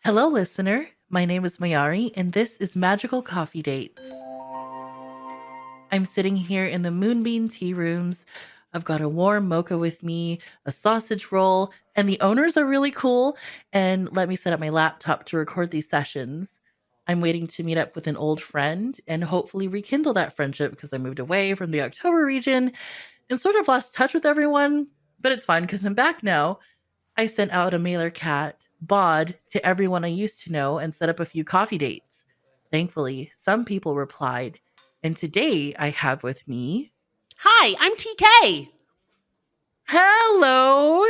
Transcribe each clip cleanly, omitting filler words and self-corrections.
Hello, listener. My name is Mayari, and this is Magical Coffee Dates. I'm sitting here in the Moonbeam tea rooms. I've got a warm mocha with me, a sausage roll, and the owners are really cool and let me set up my laptop to record these sessions. I'm waiting to meet up with an old friend and hopefully rekindle that friendship because I moved away from the October region and sort of lost touch with everyone, but it's fine because I'm back now. I sent out a mailer cat, bod, to everyone I used to know and set up a few coffee dates. Thankfully, some people replied. And today I have with me. Hi, I'm TK. Hello,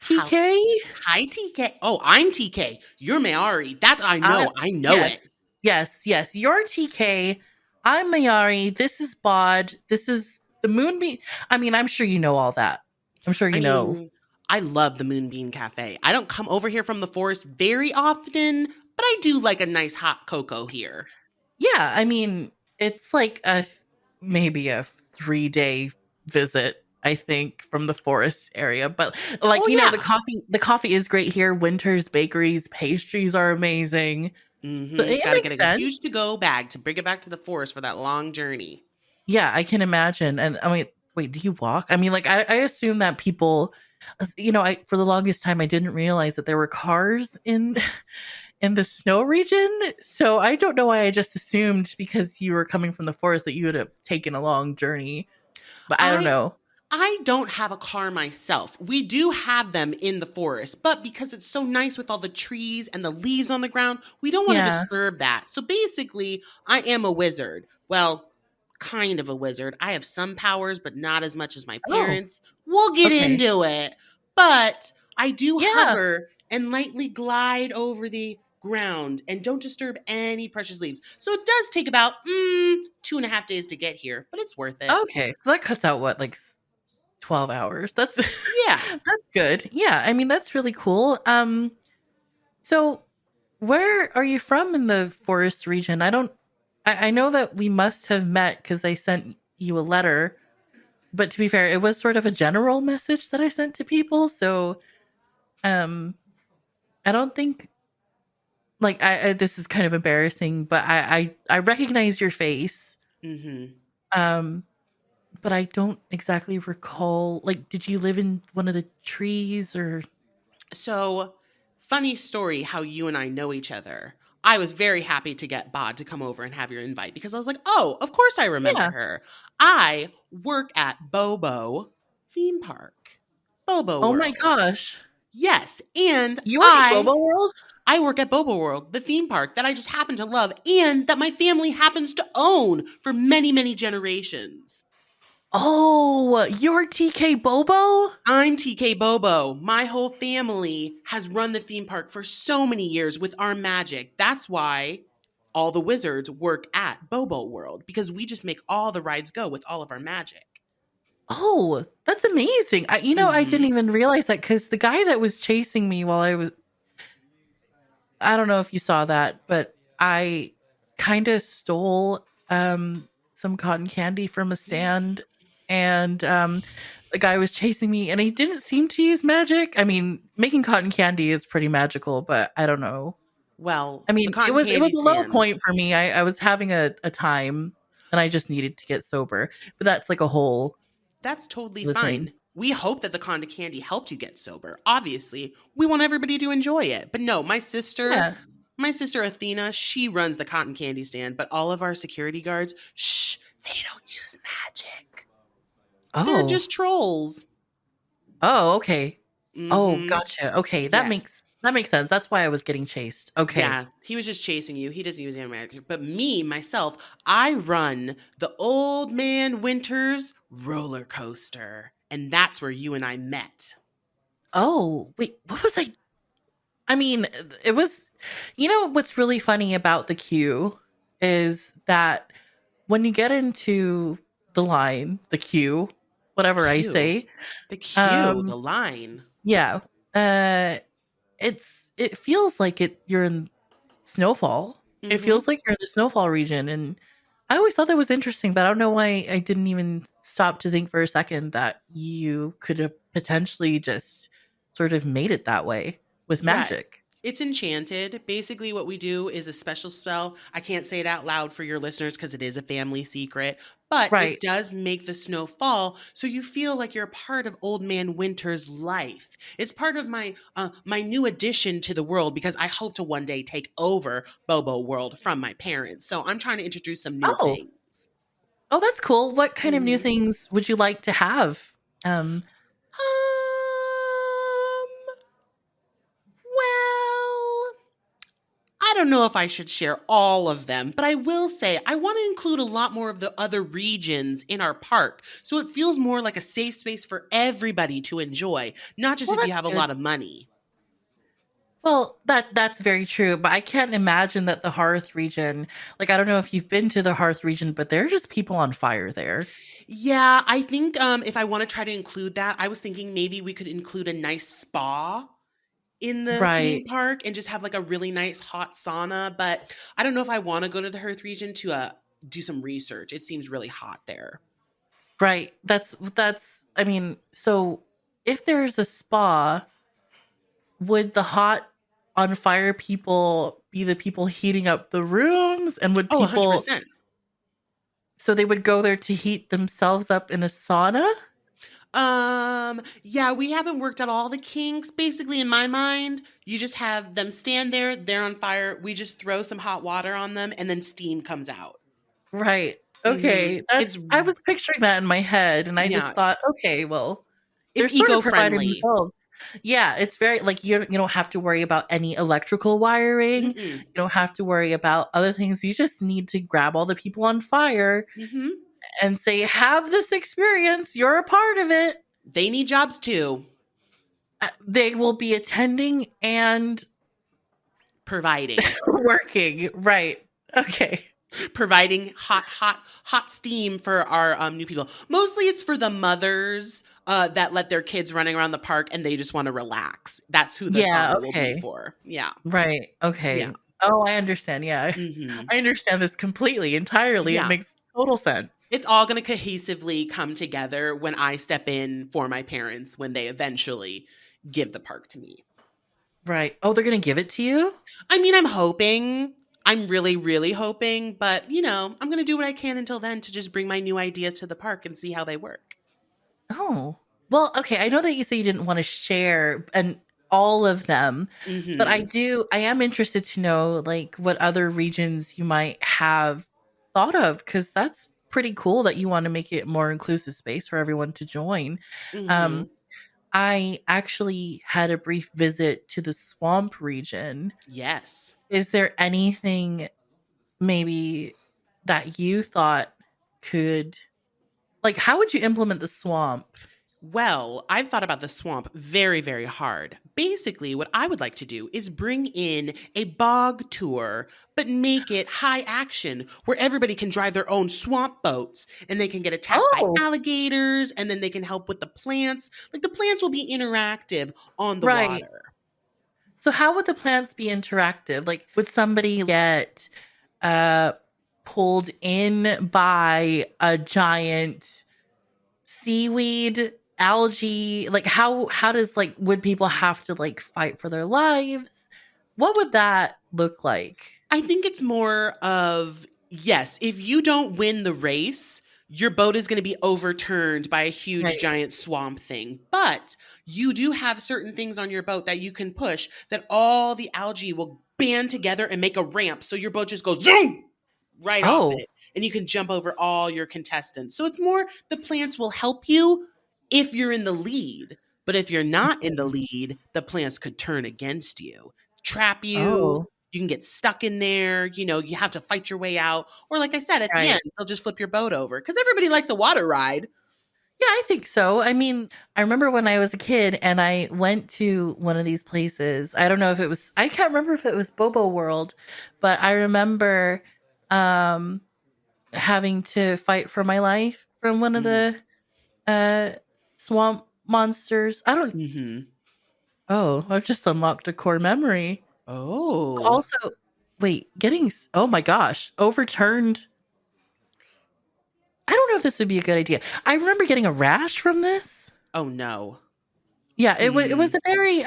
How? TK. Hi, TK. Oh, I'm TK. You're Mayari. That I Uh, know. I know it. yes, yes. You're TK. I'm Mayari. This is bod. This is the Moonbeam. I mean, I'm sure you know all that. I'm sure I you know. mean, I love the Moonbeam Cafe. I don't come over here from the forest very often, but I do like a nice hot cocoa here. Yeah, I mean, it's like maybe a 3-day visit, I think, from the forest area. But like, Oh the yeah. coffee is great here. Winter's bakeries, pastries are amazing. So it Got to get makes a huge sense. to-go bag to bring it back to the forest for that long journey. Yeah, I can imagine. And I mean, wait, do you walk? I mean, like I assume that people I for the longest time I didn't realize that there were cars in in the snow region. So I don't know why I just assumed because you were coming from the forest that you would have taken a long journey. But I don't I know. I don't have a car myself. We do have them in the forest, but because it's so nice with all the trees and the leaves on the ground, we don't want to Yeah. disturb that. So basically, I am a wizard. Well, kind of a wizard. I have some powers, but not as much as my Oh, parents. We'll get okay. into it. But I do Yeah. hover and lightly glide over the ground and don't disturb any precious leaves. So it does take about 2.5 days to get here, but it's worth it. Okay. So that cuts out what, like 12 hours. That's Yeah. that's good. Yeah. I mean, that's really cool. So where are you from in the forest region? I know that we must have met because I sent you a letter, but to be fair, it was sort of a general message that I sent to people. So um I don't think like I this is kind of embarrassing, but I recognize your face. Mhm. Um but I don't exactly recall, like, did you live in one of the trees or So, funny story how you and I know each other. I was very happy to get Bod to come over and have your invite because I was like, oh, of course I remember Yeah. her. I work at Bobo theme park, Bobo Oh my World. gosh. Yes, and You work at I Bobo World? I work at Bobo World, the theme park that I just happen to love and that my family happens to own for many, many generations. Oh, you're TK Bobo? I'm TK Bobo. My whole family has run the theme park for so many years with our magic. That's why all the wizards work at Bobo World because we just make all the rides go with all of our magic. Oh, that's amazing. I didn't Mhm. even realize that because the guy that was chasing me while I don't know if you saw that, but I kind of stole some cotton candy from a stand, and the guy was chasing me and he didn't seem to use magic. I mean, making cotton candy is pretty magical, but I don't know. Well, I the mean, it cotton was candy a low stand, point for me. I was having a time and I just needed to get sober. But that's like a whole that's totally other thing. fine. We hope that the cotton candy helped you get sober. Obviously, we want everybody to enjoy it. But no, Yeah. my sister Athena, she runs the cotton candy stand, but all of our security guards, shh, they don't use magic. They're Oh. just trolls. Oh, okay. Oh, Mhm. gotcha. Okay, Yes. that makes sense. That's why I was getting chased. Okay. Yeah, he was just chasing you. He doesn't use animatic. But me, myself, I run the Old Man Winter's roller coaster. And that's where you and I met. Oh, wait, what was I mean, it was what's really funny about the queue is that when you get into the queue, whatever I Q. say, The Q, um the line. yeah, uh it feels like you're in snowfall. It Mm-hmm. feels like you're in the snowfall region, and I always thought that was interesting, but I don't know why I didn't even stop to think for a second that you could have potentially just sort of made it that way with Yeah, magic. It's enchanted. Basically, what we do is a special spell. I can't say it out loud for your listeners because it is a family secret, but it Right. does make the snow fall, so you feel like you're a part of Old Man Winter's life. It's part of my new addition to the world because I hope to one day take over Bobo World from my parents. So I'm trying to introduce some new Oh. things. Oh, that's cool. What kind of new Mhm. things would you like to have? Um, Well, I don't know if I should share all of them, but I will say I want to include a lot more of the other regions in our park so it feels more like a safe space for everybody to enjoy, not just well, if you that's have a good. lot of money. Well, that's very true, but I can't imagine that the Hearth region, like I don't know if you've been to the Hearth region, but there are just people on fire there. Yeah, I think if I want to try to include that, I was thinking maybe we could include a nice spa in the theme Right. park and just have like a really nice hot sauna. But I don't know if I want to go to the Hearth region to do some research. It seems really hot there. Right. That's I mean, so if there's a spa, would the hot on fire people be the people heating up the rooms and would Oh, people 100%. so they would go there to heat themselves up in a sauna? Yeah, we haven't worked out all the kinks. Basically, in my mind, you just have them stand there, they're on fire. We just throw some hot water on them, and then steam comes out. Right. Hmm. Okay. That's I was picturing that in my head and I just Yeah, thought, okay, well, they're it's sort of eco providing friendly. themselves. Yeah, it's very like you don't have to worry about any electrical wiring. Mm-mm. You don't have to worry about other things. You just need to grab all the people on fire Hmm. and say, "Have this experience. You're a part of it." They need jobs too, They will be attending and providing working. Right. Okay. providing hot steam for our new people. Mostly, it's for the mothers that let their kids running around the park and they just want to relax. That's who the Yeah, sauna will be okay. for. Yeah, Right. yeah. Okay. Oh, I understand. Yeah. Hmm. I understand this completely, entirely. It Yeah. makes total sense. It's all going to cohesively come together when I step in for my parents when they eventually give the park to me. Right. Oh, they're gonna give it to you? I mean, I'm hoping. I'm really, really hoping, but I'm going to do what I can until then to just bring my new ideas to the park and see how they work. Oh. Well, okay, I know that you say you didn't wanna share and all of them, but Hmm. I am interested to know, like, what other regions you might have thought of, because that's pretty cool that you wanna make it more inclusive space for everyone to join. Hmm. Um, I actually had a brief visit to the swamp region. Yes. Is there anything maybe that you thought could like, how would you implement the swamp? Well, I've thought about the swamp very, very hard. Basically, what I would like to do is bring in a bog tour, but make it high action where everybody can drive their own swamp boats and they can get attacked by Oh, alligators and then they can help with the plants. Like the plants will be interactive on the right. water. So how would the plants be interactive? Like, would somebody get uh pulled in by a giant seaweed, algae? Like how does like would people have to like fight for their lives? What would that look like? I think it's more of yes, if you don't win the race, your boat is going to be overturned by a huge Right. giant swamp thing. But you do have certain things on your boat that you can push that all the algae will band together and make a ramp. So your boat just goes zoom right off Oh. it and you can jump over all your contestants. So it's more the plants will help you if you're in the lead. But if you're not in the Mhm. lead, the plants could turn against you, trap you, Oh, you can get stuck in there, you have to fight your way out. Or like I said, at the end, right. they'll just flip your boat over because everybody likes a water ride. Yeah, I think so. I mean, I remember when I was a kid and I went to one of these places. I don't know if it was I can't remember if it was Bobo World, but I remember um having to fight for my life from one of Mm. the uh swamp monsters. I don't Hmm. Oh, I've just unlocked a core memory. Oh. Also, wait, oh my gosh, overturned. I don't know if this would be a good idea. I remember getting a rash from this. Oh no. Yeah, it Hmm. was a very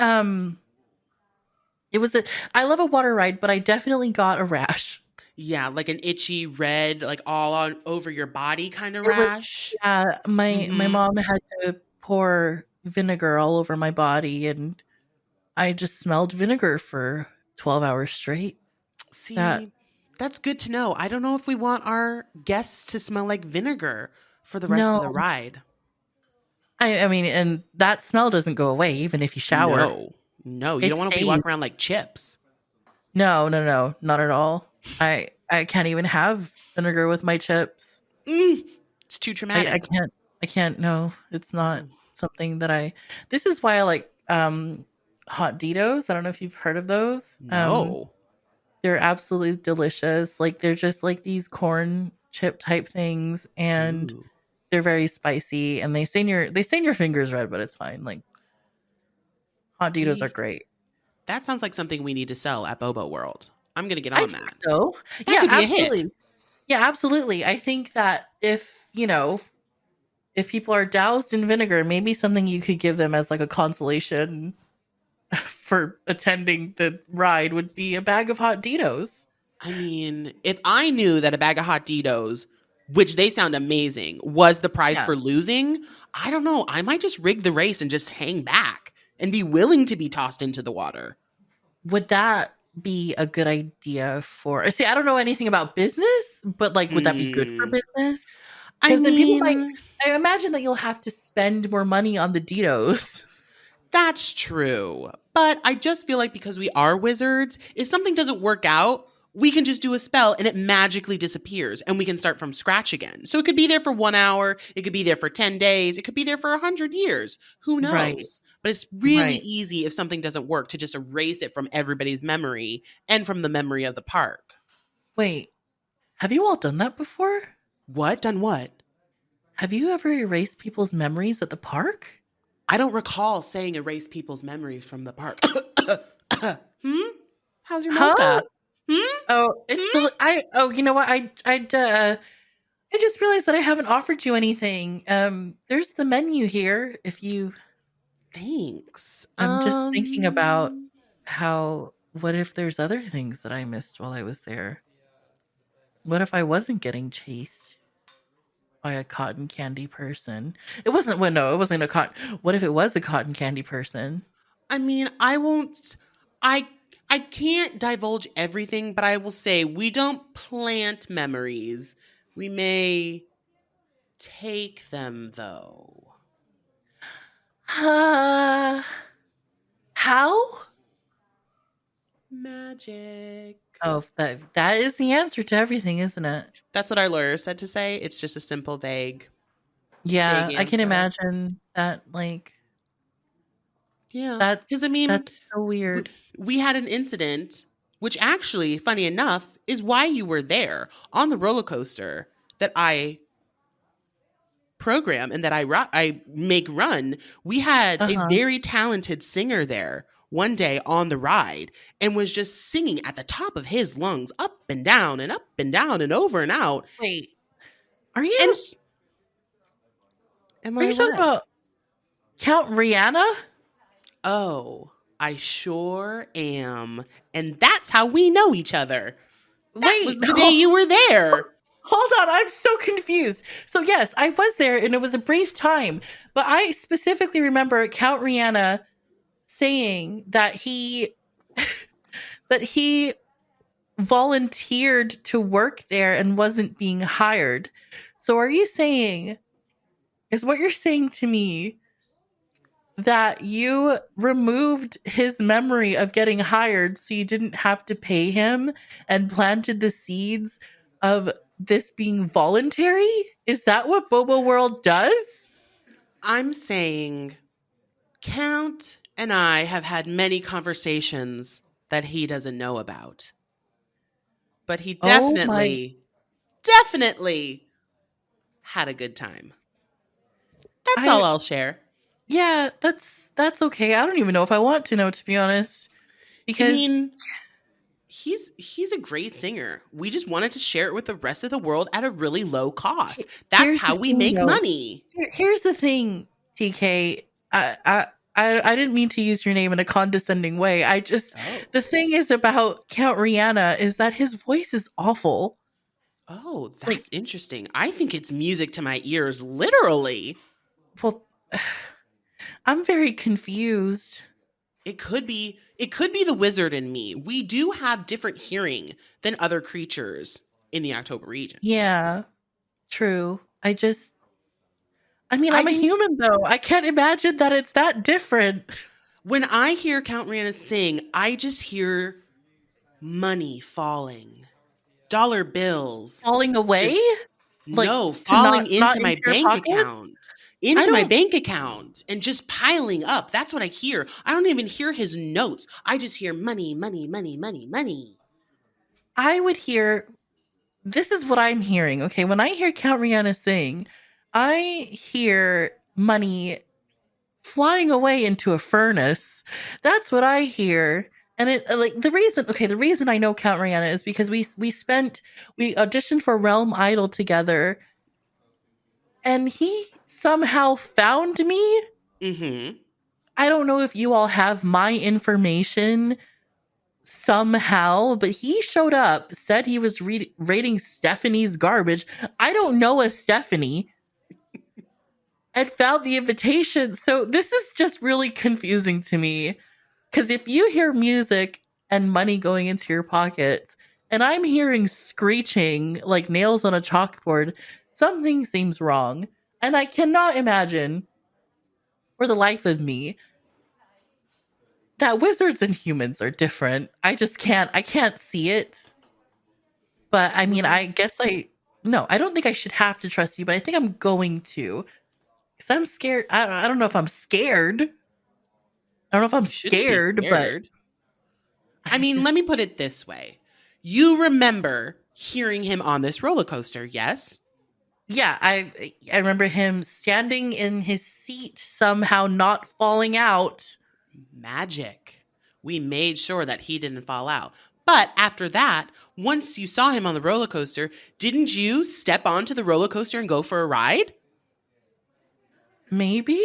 It was a I love a water ride, but I definitely got a rash. Yeah, like an itchy red, like all on over your body kind of It was rash. yeah, my Mhm. mom had to pour vinegar all over my body, and I just smelled vinegar for 12 hours straight. That See, that's good to know. I don't know if we want our guests to smell like vinegar for the rest of no, the ride. I mean, and that smell doesn't go away even if you shower. No. No, you It don't want to be stays. walking around like chips. No, no, no, not at all. I can't even have vinegar with my chips. Mm, it's too I traumatic. I can't, no, it's not something that I this is why I like, hot Doritos. I don't know if you've heard of those. No. They're absolutely delicious. Like, they're just like these corn chip type things, and Ooh. they're very spicy, and they stain your fingers red, but it's fine. Like, hot Doritos are We great. That sounds like something we need to sell at Bobo World. I'm going to get I on think that. so. That Yeah, could be a hit. absolutely. Yeah, absolutely. I think that if people are doused in vinegar, maybe something you could give them as like a consolation for attending the ride would be a bag of hot Doritos. I mean, if I knew that a bag of hot Doritos, which they sound amazing, was the prize Yeah. for losing, I don't know. I might just rig the race and just hang back and be willing to be tossed into the water. Would that be a good idea for see, I don't know anything about business, but, like, would that be good for Mm, business? I Because then people might mean, I imagine that you'll have to spend more money on the Doritos. that's true. But I just feel like because we are wizards, if something doesn't work out, we can just do a spell and it magically disappears and we can start from scratch again. So it could be there for 1 hour, it could be there for 10 days, it could be there for 100 years. Who Right, knows? But it's really right. easy if something doesn't work to just erase it from everybody's memory and from the memory of the park. Wait, have you all done that before? What? Done what? Have you ever erased people's memories at the park? I don't recall saying erase people's memories from the park. Hmm? How's your Huh? mocha? Hmm? Oh, it's Hmm? still you know what? I just realized that I haven't offered you anything. There's the menu here if you Thanks. I'm just thinking about how what if there's other things that I missed while I was there? What if I wasn't getting chased by a cotton candy person? It wasn't well, no, it wasn't a cotton. What if it was a cotton candy person? I mean, I won't I I can't divulge everything, but I will say we don't plant memories. We may take them though. Uh, how? Magic. Oh, that is the answer to everything, isn't it? That's what our lawyer said to say. It's just a simple vague Yeah, I can answer. imagine that. Like Yeah. that. Cuz I mean, That's so we, weird. we had an incident which actually, funny enough, is why you were there on the roller coaster that I program and that I make run. We had Uh a huh. very talented singer there one day on the ride and was just singing at the top of his lungs up and down and up and down and over and out. Wait, are And you am are I you talking what? about Count Rihanna? Oh, I sure am. And that's how we know each other. That Wait, was the day you were there. hold on, I'm so confused. So yes, I was there and it was a brief time, but I specifically remember Count Rihanna saying that he volunteered to work there and wasn't being hired. So are you saying is what you're saying to me that you removed his memory of getting hired so you didn't have to pay him and planted the seeds of this being voluntary? Is that what Bobo World does? I'm saying Count and I have had many conversations that he doesn't know about. But he Oh my definitely had a good time. That's all I I'll share. yeah, that's okay. I don't even know if I want to know, to be honest, I because mean, he's a great singer. We just wanted to share it with the rest of the world at a really low cost. That's here's the how we thing make though. money. Here's the thing, TK. I didn't mean to use your name in a condescending way. I just Oh. the thing is about Count Rihanna is that his voice is awful. Oh, Like, that's interesting. I think it's music to my ears, literally. well, I'm very confused. It could be the wizard in me. We do have different hearing than other creatures in the October region. Yeah, true. I mean, I I'm a think human though. I can't imagine that it's that different. when I hear Count Rihanna sing, I just hear money falling, dollar bills, Falling away? just Like, no, to falling not into my into your bank pocket? account, I don't and just piling up. That's what I hear. I don't even hear his notes. I just hear money, money, money, money, money. I would hear this is what I'm hearing, okay? When I hear Count Rihanna sing, I hear money flying away into a furnace. That's what I hear. And the reason I know Count Rihanna is because we auditioned for Realm Idol together and he somehow found me. Mm-hmm. I don't know if you all have my information somehow, but he showed up, said he was rating Stephanie's garbage. I don't know a Stephanie, and found the invitation. So this is just really confusing to me. Because if you hear music and money going into your pockets, and I'm hearing screeching like nails on a chalkboard, something seems wrong. And I cannot imagine, for the life of me, that wizards and humans are different. I can't see it. But I mean, Well, I guess no, I don't think I should have to trust you, but I think I'm going to. Because I'm scared. I don't know if I'm scared. I don't know if I'm you shouldn't be scared, but scared. I I mean, let me just put it this way. You remember hearing him on this roller coaster, yes? yeah, I remember him standing in his seat somehow not falling out. Magic. We made sure that he didn't fall out. But after that, once you saw him on the roller coaster, didn't you step onto the roller coaster and go for a ride? Maybe?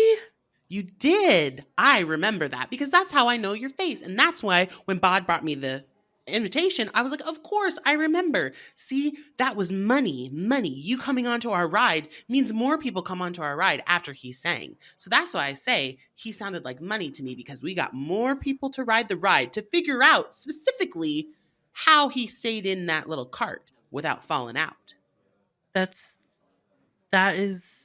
You did. I remember that because that's how I know your face. And that's why when Bod brought me the invitation, I was like, of course, I remember. See, that was money. Money. You coming onto our ride means more people come onto our ride after he sang. So that's why I say he sounded like money to me because we got more people to ride the ride to figure out specifically how he stayed in that little cart without falling out. That's that is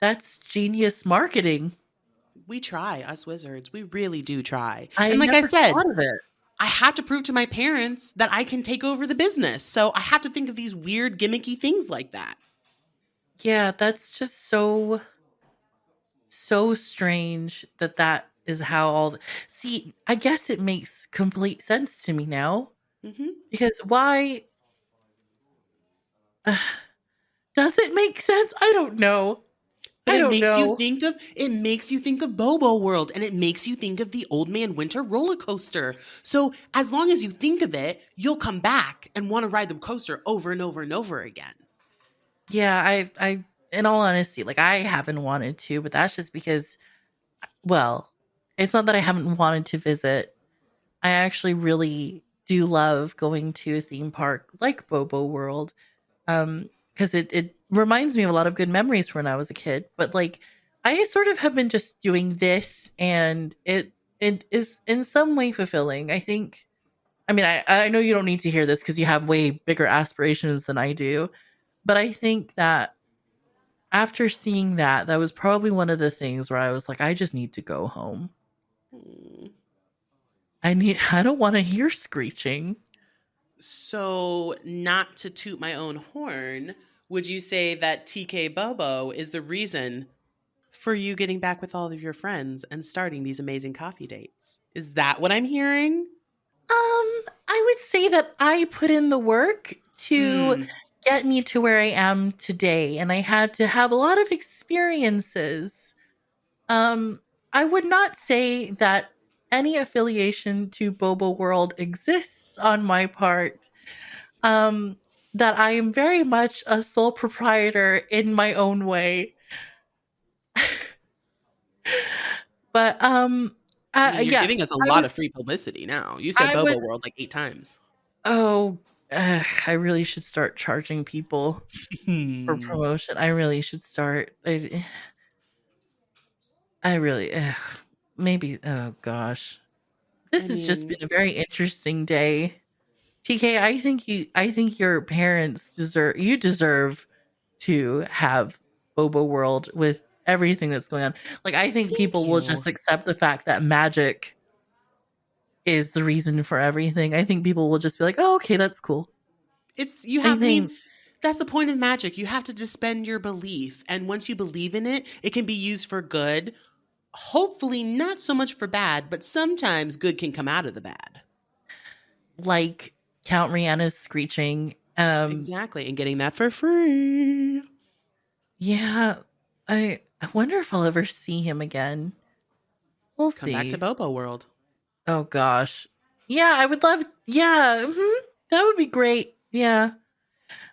that's genius marketing. We try, us wizards. We really do try. I And like I never said, thought of it. I have to prove to my parents that I can take over the business. So I have to think of these weird gimmicky things like that. Yeah, that's just so strange that that is how see, I guess it makes complete sense to me now. Hmm. Because why does it make sense? I don't know. But I don't know. it makes you think of Bobo World and it makes you think of the Old Man Winter roller coaster. So as long as you think of it, you'll come back and want to ride the coaster over and over and over again. Yeah, in all honesty, like I haven't wanted to, but that's just because, well, it's not that I haven't wanted to visit. I actually really do love going to a theme park like Bobo World. Because it reminds me of a lot of good memories from when I was a kid. But like I sort of have been just doing this and it is in some way fulfilling. I think I mean I know you don't need to hear this because you have way bigger aspirations than I do. But I think that after seeing that, that was probably one of the things where I was like, I just need to go home. Hmm. I don't want to hear screeching. So, not to toot my own horn, would you say that TK Bobo is the reason for you getting back with all of your friends and starting these amazing coffee dates? Is that what I'm hearing? I would say that I put in the work to Hmm. get me to where I am today, and I had to have a lot of experiences. Um, I would not say that any affiliation to Bobo World exists on my part. Um, that I am very much a sole proprietor in my own way. But I mean, you're yeah, giving us a I lot was of free publicity now. You said I Bobo would World like 8 times. oh, I really should start charging people for Hmm. promotion. I really should start. I really maybe oh gosh. I This has just been mean, a very interesting day. TK, I think your parents deserve to have Bobo World with everything that's going on. Like I think thank people will you. just accept the fact that magic is the reason for everything. I think people will just be like, "Oh, okay, that's cool." I I mean, think that's the point of magic. You have to suspend your belief. And once you believe in it, it can be used for good. Hopefully, not so much for bad, but sometimes good can come out of the bad. like Count Rihanna's screeching. Exactly. And getting that for free. Yeah, I wonder if I'll ever see him again. We'll Come back to see. Bobo World. Oh gosh. Yeah, I would love yeah, that would be great. Yeah.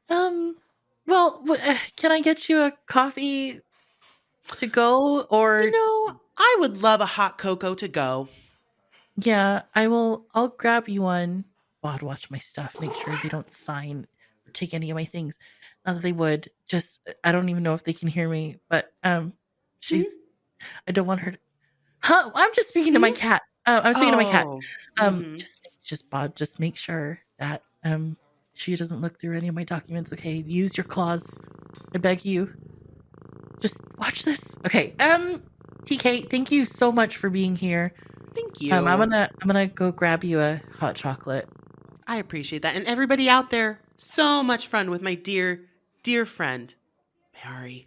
Um, well, can I get you a coffee to go You or know, I would love a hot cocoa to go. yeah, I will I'll grab you one. Oh, I'd watch my stuff, make sure they don't sign or take any of my things. Not that they would. Just I don't even know if they can hear me, but she's Hmm? I don't want her to huh, I'm just speaking to my Hmm? cat. I'm speaking to my cat. Oh. Mm-hmm. Just Bob, just make sure that she doesn't look through any of my documents. Okay, use your claws. I beg you. Just watch this. Okay. TK, thank you so much for being here. Thank you. I'm gonna go grab you a hot chocolate. I appreciate that. And everybody out there, so much fun with my dear, dear friend, Mayari.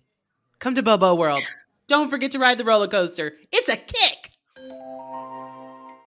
Come to Bobo World. Don't forget to ride the roller coaster. It's a kick.